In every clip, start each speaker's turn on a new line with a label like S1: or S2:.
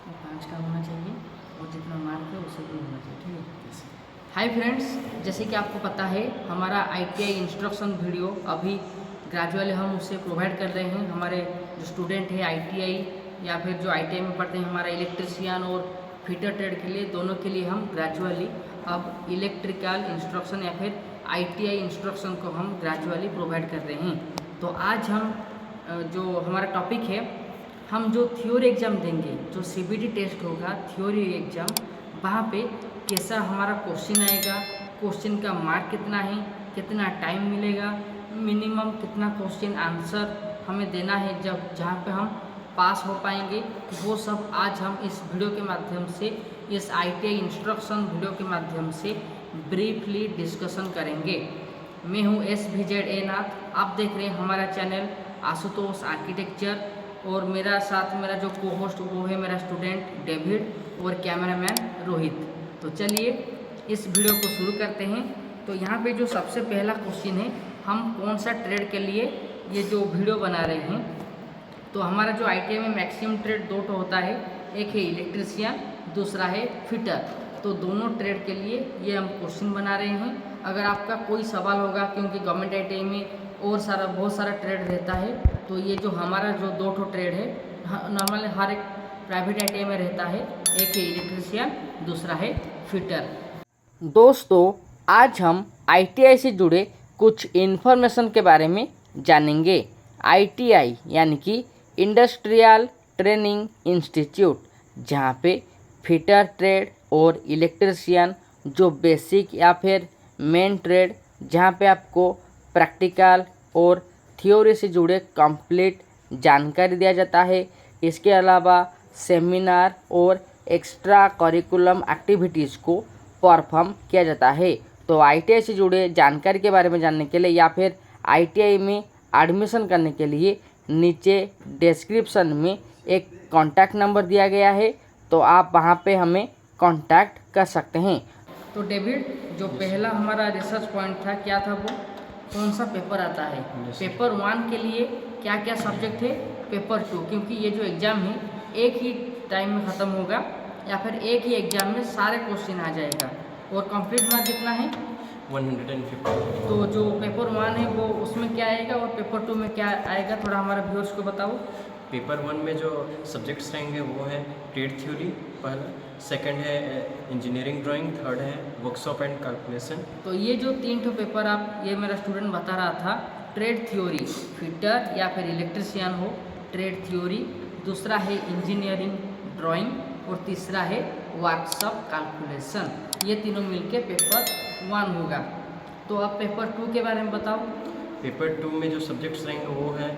S1: और 5 का होना चाहिए और जितना मार्क है उससे भी होना चाहिए, ठीक है। हाय फ्रेंड्स, जैसे कि आपको पता है हमारा ITI इंस्ट्रक्शन वीडियो अभी ग्रेजुअली हम उससे प्रोवाइड कर रहे हैं। हमारे जो स्टूडेंट है ITI या फिर जो ITI में पढ़ते हैं, हमारा इलेक्ट्रिशियन और फिटर ट्रेड के लिए, दोनों के लिए हम ग्रेजुअली अब इलेक्ट्रिकल इंस्ट्रक्शन या फिर ITI इंस्ट्रक्शन को हम ग्रेजुअली प्रोवाइड कर रहे हैं। तो आज हम जो हमारा टॉपिक है, हम जो थ्योरी एग्ज़ाम देंगे, जो CBT टेस्ट होगा थ्योरी एग्ज़ाम, वहाँ पे कैसा हमारा क्वेश्चन आएगा, क्वेश्चन का मार्क कितना है, कितना टाइम मिलेगा, मिनिमम कितना क्वेश्चन आंसर हमें देना है जब जहाँ पे हम पास हो पाएंगे, वो सब आज हम इस वीडियो के माध्यम से, इस ITI इंस्ट्रक्शन वीडियो के माध्यम से ब्रीफली डिस्कशन करेंगे। मैं हूँ SVZA नाथ, आप देख रहे हैं हमारा चैनल आशुतोष आर्किटेक्चर, और मेरा साथ मेरा जो को होस्ट वो है मेरा स्टूडेंट डेविड और कैमरामैन रोहित। तो चलिए इस वीडियो को शुरू करते हैं। तो यहाँ पे जो सबसे पहला क्वेश्चन है, हम कौन सा ट्रेड के लिए ये जो वीडियो बना रहे हैं। तो हमारा जो ITI में मैक्सिमम ट्रेड दो तो होता है, एक है इलेक्ट्रिशियन, दूसरा है फिटर। तो दोनों ट्रेड के लिए ये हम क्वेश्चन बना रहे हैं। अगर आपका कोई सवाल होगा, क्योंकि गवर्नमेंट ITI में और बहुत सारा ट्रेड रहता है, तो ये जो हमारा जो दो ठो ट्रेड है, नॉर्मल हर एक प्राइवेट ITI में रहता है, एक है इलेक्ट्रिशियन, दूसरा है फिटर। दोस्तों, आज हम ITI से जुड़े कुछ इन्फॉर्मेशन के बारे में जानेंगे। ITI यानी कि इंडस्ट्रियल ट्रेनिंग इंस्टीट्यूट, जहाँ पे फिटर ट्रेड और इलेक्ट्रिशियन जो बेसिक या फिर मेन ट्रेड, जहाँ पे आपको प्रैक्टिकल और थ्योरी से जुड़े कंप्लीट जानकारी दिया जाता है। इसके अलावा सेमिनार और एक्स्ट्रा करिकुलम एक्टिविटीज़ को परफॉर्म किया जाता है। तो ITI से जुड़े जानकारी के बारे में जानने के लिए या फिर ITI में एडमिशन करने के लिए नीचे डिस्क्रिप्शन में एक कॉन्टैक्ट नंबर दिया गया है, तो आप वहां पे हमें कॉन्टैक्ट कर सकते हैं। तो डेविड, जो पहला हमारा रिसर्च पॉइंट था, क्या था वो, कौन सा पेपर आता है? पेपर 1 के लिए क्या क्या सब्जेक्ट है, पेपर 2, क्योंकि ये जो एग्ज़ाम है एक ही टाइम में ख़त्म होगा या फिर एक ही एग्ज़ाम में सारे क्वेश्चन आ जाएगा, और कंप्लीट मार्क कितना है
S2: 150।
S1: तो जो पेपर 1 है वो उसमें क्या आएगा और पेपर 2 में क्या आएगा, थोड़ा हमारा व्यूअर्स को बताओ।
S2: पेपर 1 में जो सब्जेक्ट्स रहेंगे वो है ट्रेड थ्योरी पहला, सेकंड है इंजीनियरिंग ड्राइंग, थर्ड है वर्कशॉप एंड कैलकुलेशन।
S1: तो ये जो 3 ठो पेपर आप, ये मेरा स्टूडेंट बता रहा था, ट्रेड थ्योरी, फिटर या फिर इलेक्ट्रिशियन हो, ट्रेड थ्योरी, दूसरा है इंजीनियरिंग ड्राइंग, और तीसरा है वर्कशॉप कैलकुलेशन। ये तीनों मिलके पेपर 1 होगा। तो अब पेपर 2 के बारे में बताओ।
S2: पेपर 2 में जो सब्जेक्ट्स रहेंगे वो है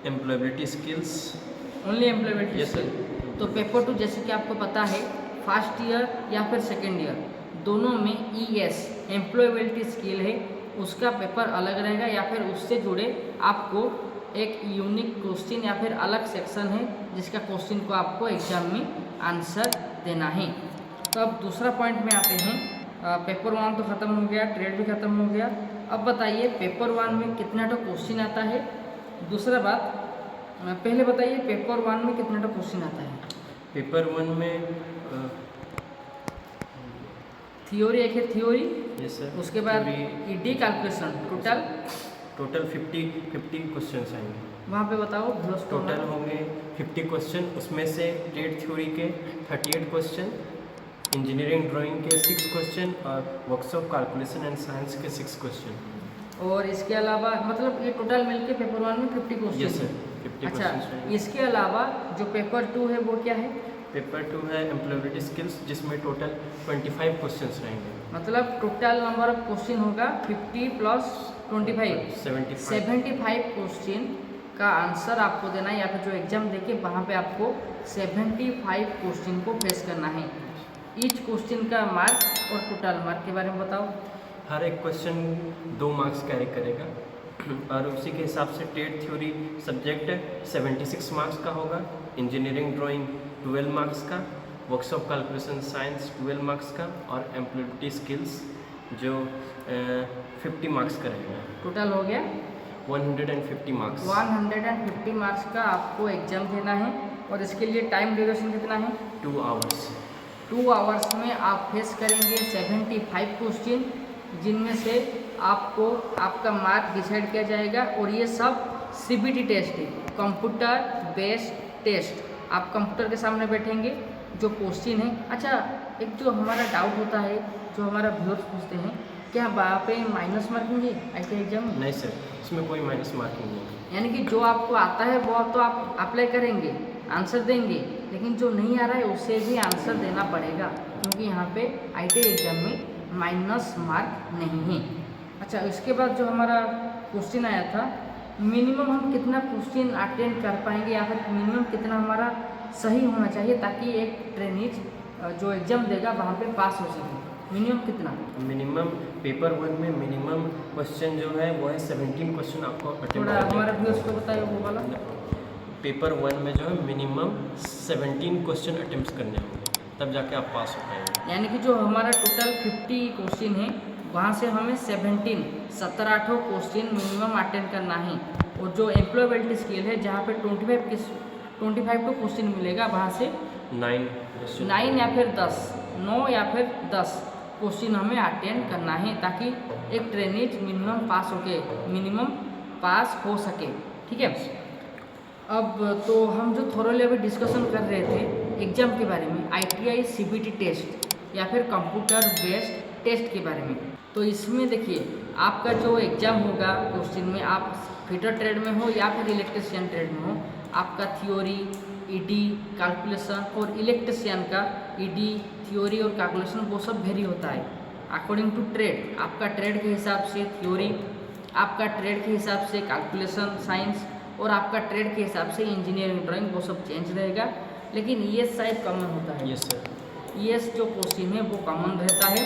S2: employability skills.
S1: Only employability
S2: Yes, sir.
S1: Skill. तो पेपर 2 जैसे कि आपको पता है, फर्स्ट ईयर या फिर सेकेंड ईयर दोनों में ES एम्प्लॉयबिलिटी स्किल है, उसका पेपर अलग रहेगा, या फिर उससे जुड़े आपको एक यूनिक क्वेश्चन या फिर अलग सेक्शन है जिसका क्वेश्चन को आपको एग्जाम में आंसर देना है। तो अब दूसरा पॉइंट में आते हैं। पेपर 1 तो ख़त्म हो गया, ट्रेड भी ख़त्म हो गया। अब बताइए पेपर 1 में कितना तो क्वेश्चन आता है। दूसरा बात, पहले बताइए पेपर 1 में कितना तो क्वेश्चन आता है।
S2: पेपर 1 में
S1: थ्योरी एक है, थ्योरी,
S2: यस सर,
S1: उसके बाद ED कैलकुलेशन,
S2: टोटल 50 क्वेश्चन आएंगे।
S1: वहाँ पे बताओ
S2: टोटल होंगे 50 क्वेश्चन, उसमें से ट्रेड थ्योरी के 38 क्वेश्चन, इंजीनियरिंग ड्राइंग के 6 क्वेश्चन और वर्कशॉप कैलकुलेशन एंड साइंस के 6 क्वेश्चन।
S1: और इसके अलावा मतलब ये टोटल मिलके पेपर 1 में 50 क्वेश्चन।
S2: यस सर, 50
S1: अच्छा,
S2: क्वेश्चन।
S1: इसके अलावा जो पेपर 2 है वो क्या है?
S2: पेपर 2 है एम्प्लॉयबिलिटी स्किल्स, जिसमें टोटल 25 क्वेश्चंस रहेंगे।
S1: मतलब टोटल नंबर ऑफ क्वेश्चन होगा 50 प्लस 25, 75 क्वेश्चन का आंसर आपको देना है, या फिर जो एग्जाम देके वहाँ पे आपको 75 क्वेश्चन को फेस करना है। ईच क्वेश्चन का मार्क और टोटल मार्क के बारे में बताओ।
S2: हर एक क्वेश्चन 2 मार्क्स कैरी करेगा, और उसी के हिसाब से ट्रेड थ्योरी सब्जेक्ट 76 मार्क्स का होगा, इंजीनियरिंग ड्राइंग 12 मार्क्स का, वर्कशॉप कैलकुलेशन साइंस 12 मार्क्स का, और एम्प्लॉयबिलिटी स्किल्स जो 50 मार्क्स का रहेगा।
S1: टोटल हो गया
S2: 150 मार्क्स।
S1: 150 मार्क्स का आपको एग्जाम देना है। और इसके लिए टाइम ड्यूरेशन कितना है?
S2: 2 आवर्स।
S1: 2 आवर्स में आप फेस करेंगे 75 क्वेश्चन, जिनमें से आपको आपका मार्क डिसाइड किया जाएगा। और ये सब CBT टेस्ट है, कंप्यूटर बेस्ड टेस्ट। आप कंप्यूटर के सामने बैठेंगे, जो क्वेश्चन है। अच्छा, एक जो हमारा डाउट होता है, जो हमारा व्यूअर्स पूछते हैं, क्या वहाँ पे माइनस मार्किंग है ITI एग्जाम में?
S2: नहीं सर, इसमें कोई माइनस मार्किंग नहीं है।
S1: यानी कि जो आपको आता है वो तो आप अप्लाई करेंगे, आंसर देंगे, लेकिन जो नहीं आ रहा है उससे भी आंसर देना पड़ेगा, क्योंकि यहाँ पे ITI एग्जाम में माइनस मार्क नहीं है। अच्छा, इसके बाद जो हमारा क्वेश्चन आया था, मिनिमम हम कितना क्वेश्चन अटेंड कर पाएंगे, या फिर मिनिमम कितना हमारा सही होना चाहिए ताकि एक ट्रेनीज जो एग्ज़ाम देगा वहाँ पे पास हो सके। मिनिमम कितना?
S2: मिनिमम पेपर 1 में मिनिमम क्वेश्चन जो है वो है 17 क्वेश्चन आपको अटेम्प्ट
S1: थोड़ा
S2: करने
S1: हमारे व्यूअर्स को बताइए वो वाला।
S2: पेपर 1 में जो है मिनिमम 17 क्वेश्चन अटेम्प्ट करने होंगे, तब जाके आप पास हो पाएंगे।
S1: यानी कि जो हमारा टोटल 50 क्वेश्चन है, वहाँ से हमें 17 क्वेश्चन मिनिमम अटेंड करना है। और जो एम्प्लॉयबिलिटी स्किल है, जहाँ पे 25 टू क्वेश्चन मिलेगा, वहाँ से 9 या फिर 10 9 या फिर 10 क्वेश्चन हमें अटेंड करना है, ताकि एक ट्रेनीज मिनिमम पास हो सके। ठीक है। अब तो हम जो थोरोली अभी डिस्कशन कर रहे थे एग्जाम के बारे में, ITI CBT टेस्ट या फिर कंप्यूटर बेस्ड टेस्ट के बारे में। तो इसमें देखिए, आपका जो एग्ज़ाम होगा क्वेश्चन में, आप फिटर ट्रेड में हो या फिर इलेक्ट्रिशियन ट्रेड में हो, आपका थ्योरी, ED, कैलकुलेशन, और इलेक्ट्रिशियन का ED, थ्योरी और कैलकुलेशन वो सब वेरी होता है अकॉर्डिंग टू ट्रेड। आपका ट्रेड के हिसाब से थ्योरी, आपका ट्रेड के हिसाब से कैलकुलेशन साइंस, और आपका ट्रेड के हिसाब से इंजीनियरिंग ड्राइंग, वो सब चेंज रहेगा। लेकिन ये शायद कॉमन होता है।
S2: यस सर,
S1: ES जो क्वेश्चन है वो कॉमन रहता है।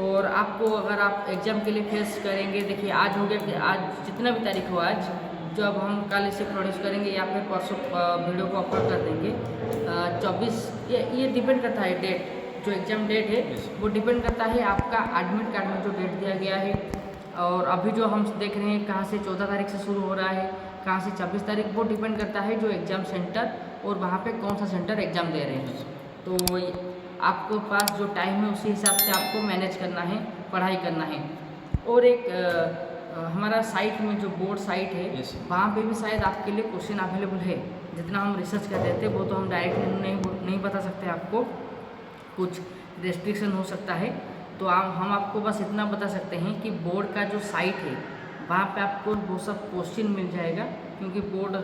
S1: और आपको अगर आप एग्ज़ाम के लिए फेस करेंगे, देखिए आज हो गया कि आज जितना भी तारीख हो, आज जब हम कल इसे प्रोड्यूस करेंगे या फिर परसों वीडियो को अपलोड कर देंगे 24, ये डिपेंड करता है डेट, जो एग्ज़ाम डेट है वो डिपेंड करता है आपका एडमिट कार्ड में जो डेट दिया गया है। और अभी जो हम देख रहे हैं कहाँ से 14 तारीख से शुरू हो रहा है, कहाँ से 26 तारीख, वो डिपेंड करता है जो एग्ज़ाम सेंटर और वहाँ पे कौन सा सेंटर एग्ज़ाम दे रहे हैं। तो आपको पास जो टाइम है उसी हिसाब से आपको मैनेज करना है, पढ़ाई करना है। और एक हमारा साइट में जो बोर्ड साइट है,
S2: Yes.
S1: वहाँ पे भी शायद आपके लिए क्वेश्चन अवेलेबल है। जितना हम रिसर्च कर रहे थे वो तो हम डायरेक्टली नहीं बता सकते आपको, कुछ रेस्ट्रिक्शन हो सकता है। तो हम आपको बस इतना बता सकते हैं कि बोर्ड का जो साइट है वहाँ पे आपको वो सब क्वेश्चन मिल जाएगा, क्योंकि बोर्ड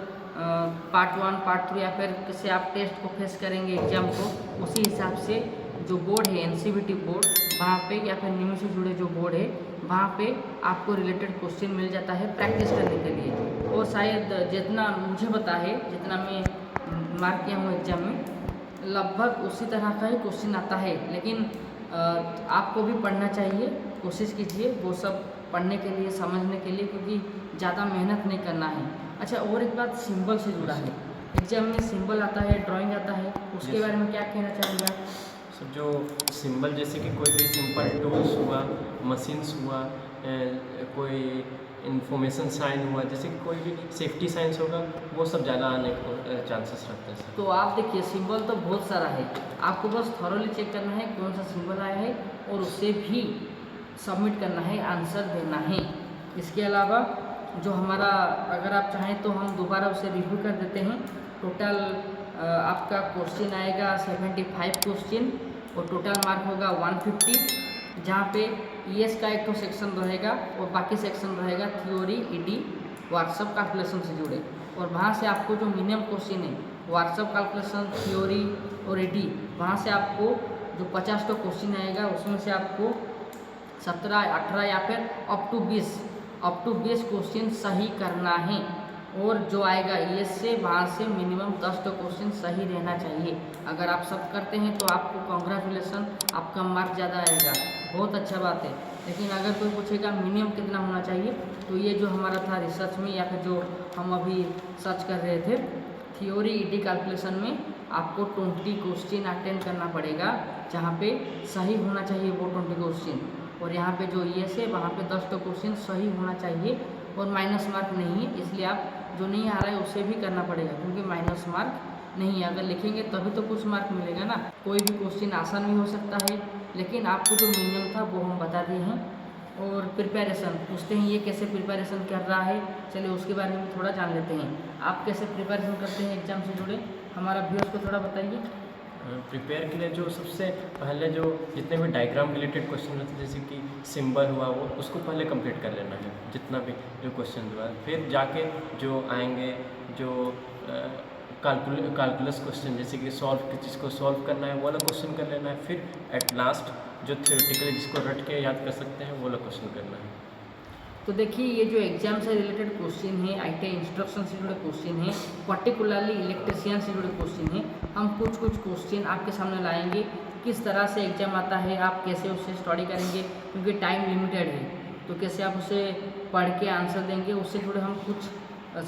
S1: पार्ट 1, पार्ट 3 या फिर किसी आप टेस्ट को फेस करेंगे एग्जाम को, उसी हिसाब से जो बोर्ड है NCBT बोर्ड, वहाँ पे या फिर नियम से जुड़े जो बोर्ड है वहाँ पे आपको रिलेटेड क्वेश्चन मिल जाता है प्रैक्टिस करने के लिए। और शायद जितना मुझे पता है, जितना मैं मार्क किया हूँ एग्जाम में, लगभग उसी तरह का ही क्वेश्चन आता है। लेकिन आपको भी पढ़ना चाहिए, कोशिश कीजिए वो सब पढ़ने के लिए, समझने के लिए, क्योंकि ज़्यादा मेहनत नहीं करना है। अच्छा, और एक बात सिंबल से जुड़ा है, एग्जाम में सिंबल आता है, ड्राइंग आता है, उसके बारे में क्या कहना चाहेंगे आप?
S2: सर जो सिंबल जैसे कि कोई भी सिंपल टूल्स हुआ, मशीन्स हुआ, कोई इंफॉर्मेशन साइन हुआ, जैसे कि कोई भी सेफ्टी साइंस होगा, वो सब ज़्यादा आने को चांसेस रहते हैं सर।
S1: तो आप देखिए, सिंबल तो बहुत सारा है, आपको बस थॉरोली चेक करना है कौन सा सिंबल आया है और उससे भी सबमिट करना है, आंसर देना है। इसके अलावा जो हमारा, अगर आप चाहें तो हम दोबारा उसे रिव्यू कर देते हैं। टोटल आपका क्वेश्चन आएगा 75 क्वेश्चन और टोटल मार्क होगा 150, जहाँ पे ES का एक तो सेक्शन रहेगा और बाकी सेक्शन रहेगा थ्योरी, ED, व्हाट्सअप कैलकुलेशन से जुड़े। और वहाँ से आपको जो मिनिमम क्वेश्चन है व्हाट्सअप कैलकुलेशन, थ्योरी और ED, वहाँ से आपको जो 50 क्वेश्चन आएगा उसमें से आपको 17, 18 या फिर अप टू 20 क्वेश्चन सही करना है। और जो आएगा ES से, वहाँ से मिनिमम 10 क्वेश्चन सही रहना चाहिए। अगर आप सब करते हैं तो आपको कॉन्ग्रेचुलेसन, आपका मार्क ज़्यादा आएगा, बहुत अच्छा बात है। लेकिन अगर कोई पूछेगा मिनिमम कितना होना चाहिए, तो ये जो हमारा था रिसर्च में या फिर जो हम अभी सर्च कर रहे थे, थ्योरी, ED, कैलकुलेशन में आपको 20 क्वेश्चन अटेंड करना पड़ेगा, जहाँ पे सही होना चाहिए वो 20 क्वेश्चन। और यहाँ पे जो ES है वहाँ पे 10 क्वेश्चन सही होना चाहिए और माइनस मार्क नहीं है, इसलिए आप जो नहीं आ रहा है उसे भी करना पड़ेगा, क्योंकि माइनस मार्क नहीं, अगर लिखेंगे तभी तो कुछ मार्क मिलेगा ना। कोई भी क्वेश्चन आसान भी हो सकता है, लेकिन आपको जो मिनिमम था वो हम बता दिए हैं। और प्रिपरेशन पूछते हैं, ये कैसे प्रिपरेशन कर रहा है, चलिए उसके बारे में थोड़ा जान लेते हैं। आप कैसे प्रिपरेशन करते हैं एग्ज़ाम से जुड़े, हमारा व्यूअर्स को थोड़ा बताइए।
S2: प्रिपेयर के लिए जो सबसे पहले जो जितने भी डायग्राम रिलेटेड क्वेश्चन होते हैं, जैसे कि सिंबल हुआ, वो उसको पहले कंप्लीट कर लेना है, जितना भी जो क्वेश्चन हुआ। फिर जाके जो आएंगे जो कैलकुलस क्वेश्चन, जैसे कि सॉल्व किस चीज़ को सॉल्व करना है वो वाला क्वेश्चन कर लेना है। फिर एट लास्ट जो थ्योरेटिकली जिसको रट के याद कर सकते हैं वो वाला क्वेश्चन करना है।
S1: तो देखिए, ये जो एग्जाम से रिलेटेड क्वेश्चन है, ITI इंस्ट्रक्शन से जुड़े क्वेश्चन है, पर्टिकुलरली इलेक्ट्रिशियन से जुड़े क्वेश्चन है, हम कुछ क्वेश्चन आपके सामने लाएंगे। किस तरह से एग्जाम आता है, आप कैसे उससे स्टडी करेंगे, क्योंकि टाइम लिमिटेड है, तो कैसे आप उसे पढ़ के आंसर देंगे, उससे जुड़े हम कुछ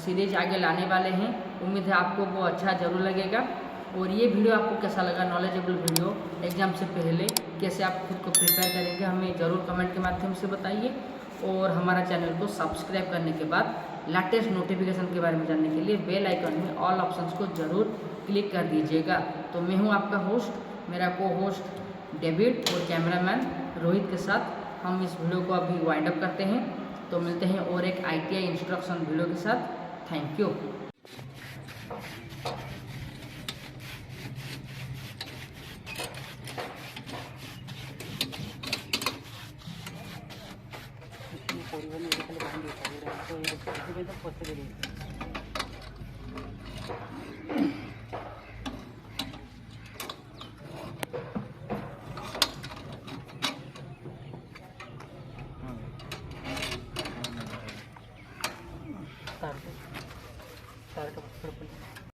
S1: सीरीज आगे लाने वाले हैं। उम्मीद है आपको वो अच्छा ज़रूर लगेगा। और ये वीडियो आपको कैसा लगा, नॉलेजेबल वीडियो एग्जाम से पहले कैसे आप खुद को प्रिपेयर करेंगे, हमें ज़रूर कमेंट के माध्यम से बताइए। और हमारा चैनल को सब्सक्राइब करने के बाद लेटेस्ट नोटिफिकेशन के बारे में जानने के लिए बेल आइकन में ऑल ऑप्शंस को ज़रूर क्लिक कर दीजिएगा। तो मैं हूं आपका होस्ट, मेरा को होस्ट डेविड और कैमरामैन रोहित के साथ हम इस वीडियो को अभी वाइंड अप करते हैं। तो मिलते हैं और एक ITI इंस्ट्रक्शन वीडियो के साथ। Thank you. परिवार में